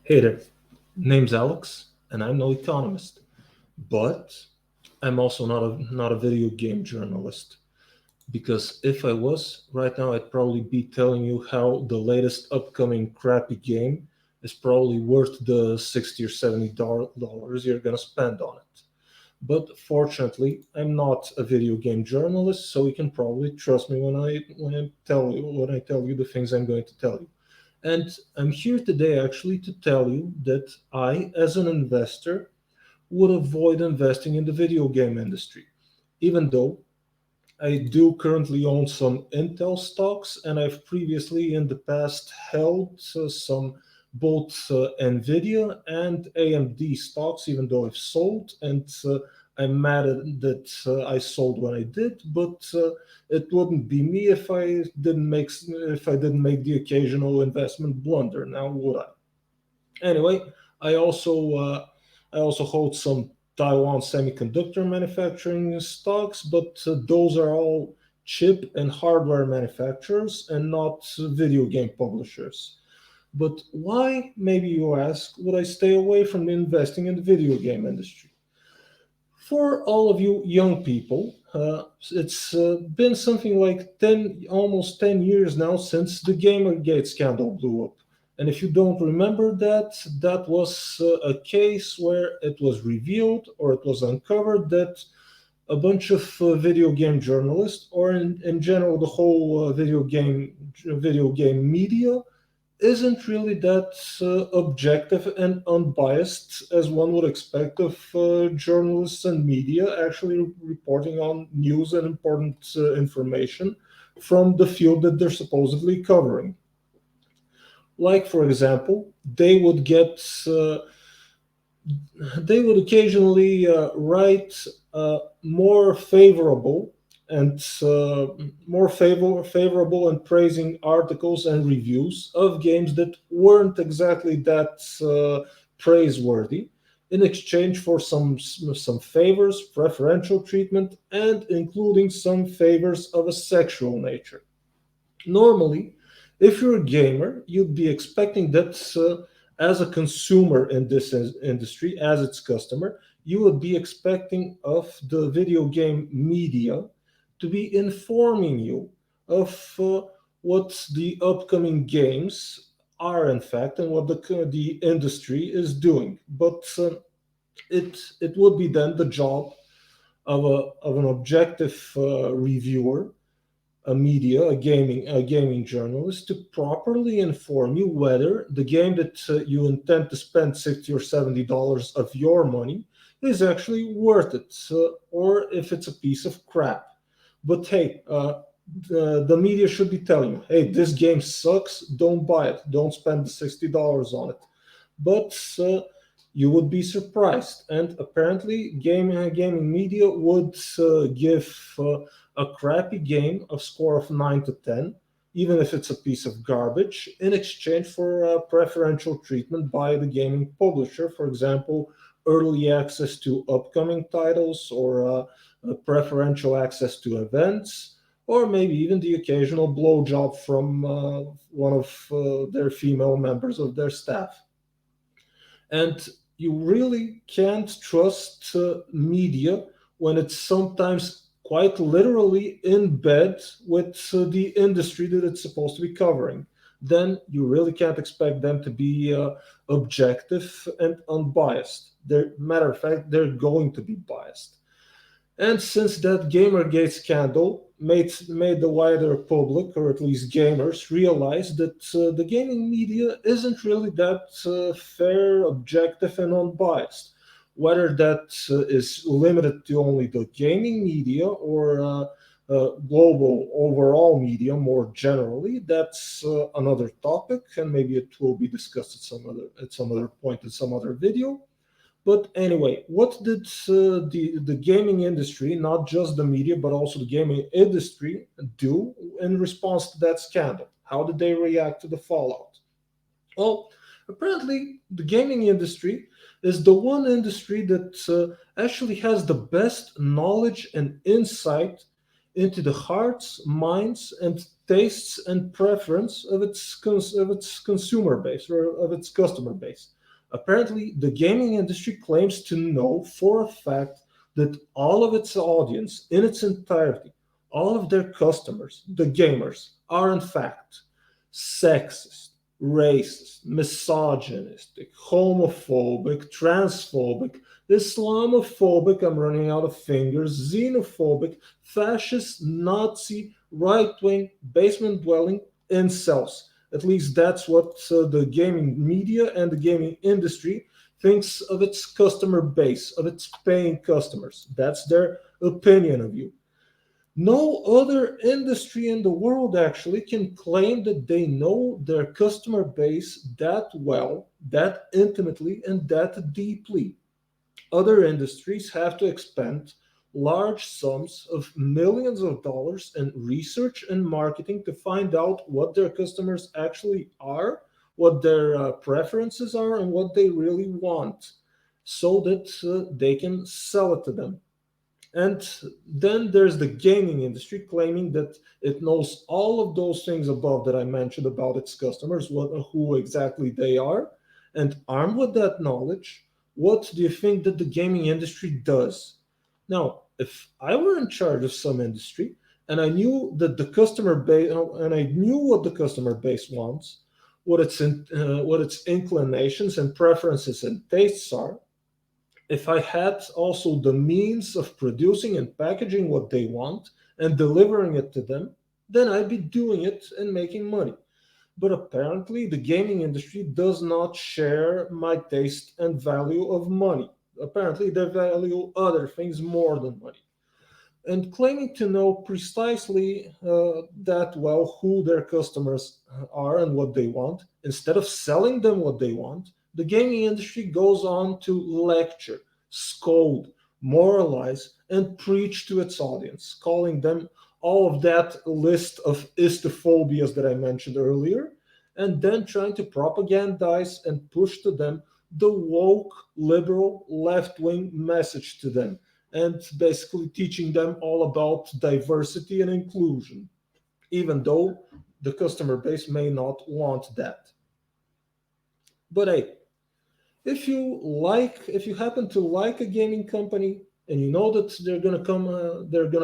Hey there, name's Alex, and I'm no economist, but I'm also not a video game journalist. Because if I was, right now I'd probably be telling you how the latest upcoming crappy game is probably worth the 60 or 70 dollars you're gonna spend on it. But fortunately, I'm not a video game journalist, so you can probably trust me when I tell you the things I'm going to tell you. And I'm here today actually to tell you that I, as an investor, would avoid investing in the video game industry, even though I do currently own some Intel stocks, and I've previously in the past held some both Nvidia and AMD stocks, even though I've sold, and I'm mad that I sold when I did, but it wouldn't be me if I didn't make the occasional investment blunder. Now would I? Anyway, I also uh, I also hold some Taiwan semiconductor manufacturing stocks, but those are all chip and hardware manufacturers and not video game publishers. But why, maybe you ask, would I stay away from investing in the video game industry? For all of you young people, it's been something like 10, almost 10 years now since the Gamergate scandal blew up. And if you don't remember that, that was a case where it was revealed or it was uncovered that a bunch of video game journalists, or in general the whole video game media, isn't really that objective and unbiased as one would expect of journalists and media actually reporting on news and important information from the field that they're supposedly covering. Like, for example, uh, they would occasionally write more favorable and favorable and praising articles and reviews of games that weren't exactly that praiseworthy in exchange for some favors, preferential treatment, and including some favors of a sexual nature. Normally, if you're a gamer, you'd be expecting that as a consumer in this industry, as its customer, you would be expecting of the video game media to be informing you of what the upcoming games are, in fact, and what the industry is doing. But it would be then the job of an objective reviewer, a gaming journalist, to properly inform you whether the game that you intend to spend 60 or $70 of your money is actually worth it, or if it's a piece of crap. But hey, the media should be telling you, hey, this game sucks, don't buy it, don't spend the $60 on it. But you would be surprised. And apparently, gaming media would give a crappy game a score of 9 to 10, even if it's a piece of garbage, in exchange for preferential treatment by the gaming publisher. For example, early access to upcoming titles, or preferential access to events, or maybe even the occasional blowjob from one of their female members of their staff. And you really can't trust media when it's sometimes quite literally in bed with the industry that it's supposed to be covering. Then you really can't expect them to be objective and unbiased. Matter of fact, they're going to be biased. And since that Gamergate scandal made the wider public, or at least gamers, realize that the gaming media isn't really that fair, objective, and unbiased. Whether that is limited to only the gaming media, or global overall media more generally, that's another topic, and maybe it will be discussed at some other point in some other video. But anyway, what did the gaming industry, not just the media, but also the gaming industry, do in response to that scandal? How did they react to the fallout? Well, apparently, the gaming industry is the one industry that actually has the best knowledge and insight into the hearts, minds, and tastes and preference of its consumer base or of its customer base. Apparently, the gaming industry claims to know for a fact that all of its audience in its entirety, all of their customers, the gamers, are in fact sexist, racist, misogynistic, homophobic, transphobic, Islamophobic, I'm running out of fingers, xenophobic, fascist, Nazi, right wing, basement dwelling incels. At least that's what the gaming media and the gaming industry thinks of its customer base, of its paying customers. That's their opinion of you. No other industry in the world actually can claim that they know their customer base that well, that intimately, and that deeply. Other industries have to expend large sums of millions of dollars in research and marketing to find out what their customers actually are, what their preferences are, and what they really want, so that they can sell it to them. And then there's the gaming industry claiming that it knows all of those things above that I mentioned about its customers, who exactly they are. And armed with that knowledge, what do you think that the gaming industry does? Now, if I were in charge of some industry and I knew that the customer base, and I knew what the customer base wants, what its inclinations and preferences and tastes are, if I had also the means of producing and packaging what they want and delivering it to them, then I'd be doing it and making money. But apparently, the gaming industry does not share my taste and value of money. Apparently, they value other things more than money. And claiming to know precisely that well who their customers are and what they want, instead of selling them what they want, the gaming industry goes on to lecture, scold, moralize, and preach to its audience, calling them all of that list of istophobias that I mentioned earlier, and then trying to propagandize and push to them the woke, liberal, left wing message to them, and basically teaching them all about diversity and inclusion, even though the customer base may not want that. But hey, if you happen to like a gaming company and you know that they're gonna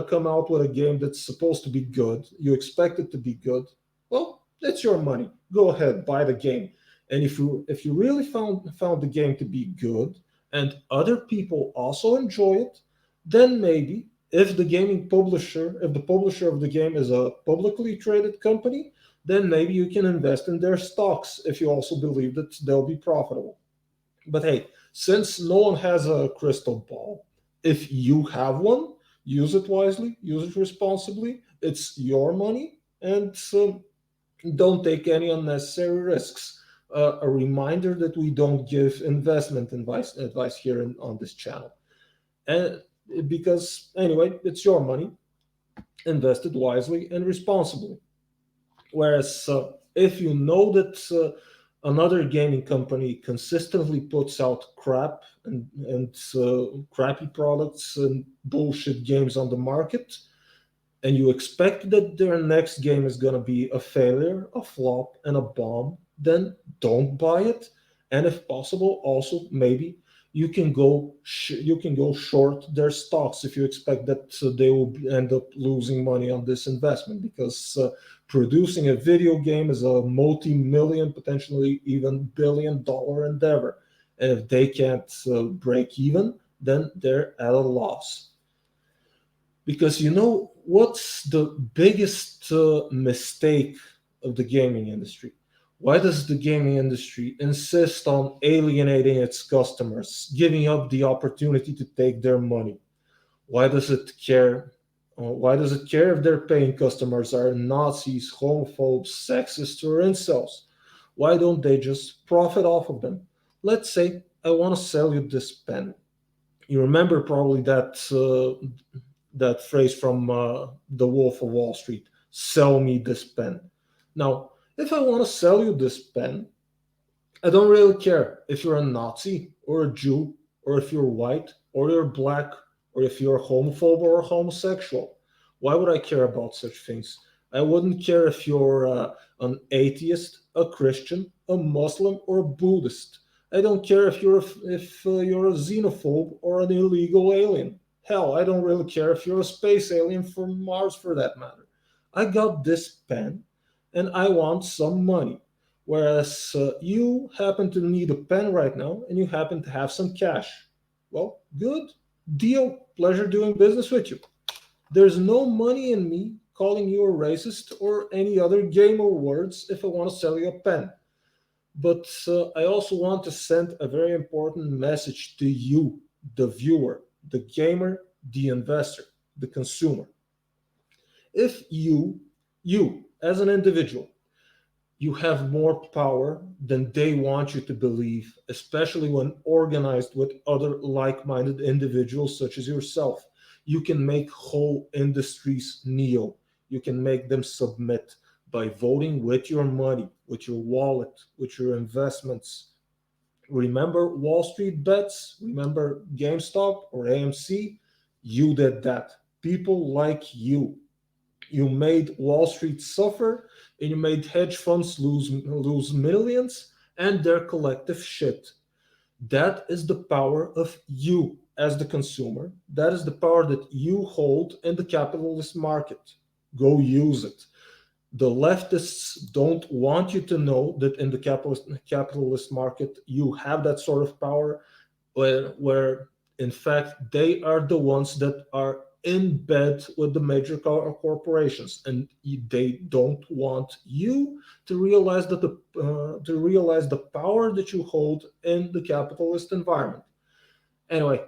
come out with a game that's supposed to be good, you expect it to be good, well, that's your money. Go ahead, buy the game. And if you really found the game to be good and other people also enjoy it, then maybe if the publisher of the game is a publicly traded company, then maybe you can invest in their stocks if you also believe that they'll be profitable. But hey, since no one has a crystal ball, if you have one, use it wisely, use it responsibly. It's your money, and don't take any unnecessary risks. A reminder that we don't give investment advice here on this channel. And because anyway, it's your money, invested wisely and responsibly. Whereas if you know that another gaming company consistently puts out crap and crappy products and bullshit games on the market, and you expect that their next game is going to be a failure, a flop, and a bomb, then don't buy it. And if possible, also maybe you can go short their stocks if you expect that they will end up losing money on this investment, because producing a video game is a multi-million, potentially even billion-dollar endeavor, and if they can't break even, then they're at a loss. Because you know what's the biggest mistake of the gaming industry? Why does the gaming industry insist on alienating its customers, giving up the opportunity to take their money? Why does it care? Why does it care if their paying customers are Nazis, homophobes, sexists, or incels? Why don't they just profit off of them? Let's say I want to sell you this pen. You remember probably that phrase from The Wolf of Wall Street: "Sell me this pen." Now, if I want to sell you this pen, I don't really care if you're a Nazi or a Jew, or if you're white or you're black, or if you're a homophobe or a homosexual. Why would I care about such things? I wouldn't care if you're an atheist, a Christian, a Muslim, or a Buddhist. I don't care if you're a xenophobe or an illegal alien. Hell, I don't really care if you're a space alien from Mars for that matter. I got this pen and I want some money. Whereas you happen to need a pen right now and you happen to have some cash. Well, good deal. Pleasure doing business with you. There's no money in me calling you a racist or any other gamer words if I want to sell you a pen. But I also want to send a very important message to you, the viewer, the gamer, the investor, the consumer. If you as an individual, you have more power than they want you to believe, especially when organized with other like minded individuals such as yourself. You can make whole industries kneel. You can make them submit by voting with your money, with your wallet, with your investments. Remember Wall Street bets? Remember GameStop or AMC? You did that. People like you made Wall Street suffer, and you made hedge funds lose millions and their collective shit. That is the power of you as the consumer. That is the power that you hold in the capitalist market. Go use it. The leftists don't want you to know that in the capitalist market you have that sort of power where in fact they are the ones that are in bed with the major corporations, and they don't want you to realize that the power that you hold in the capitalist environment. Anyway,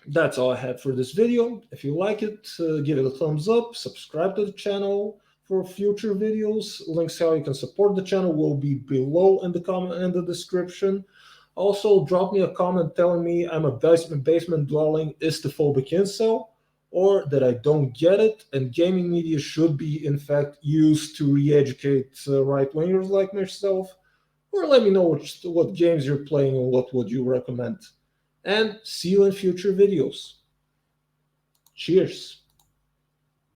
that's all I had for this video. If you like it, give it a thumbs up, subscribe to the channel for future videos. Links how you can support the channel will be below in the comment in the description. Also, drop me a comment telling me I'm a basement dwelling istophobic incel, or that I don't get it, and gaming media should be, in fact, used to re-educate right wingers like myself. Or let me know what games you're playing and what would you recommend. And see you in future videos. Cheers.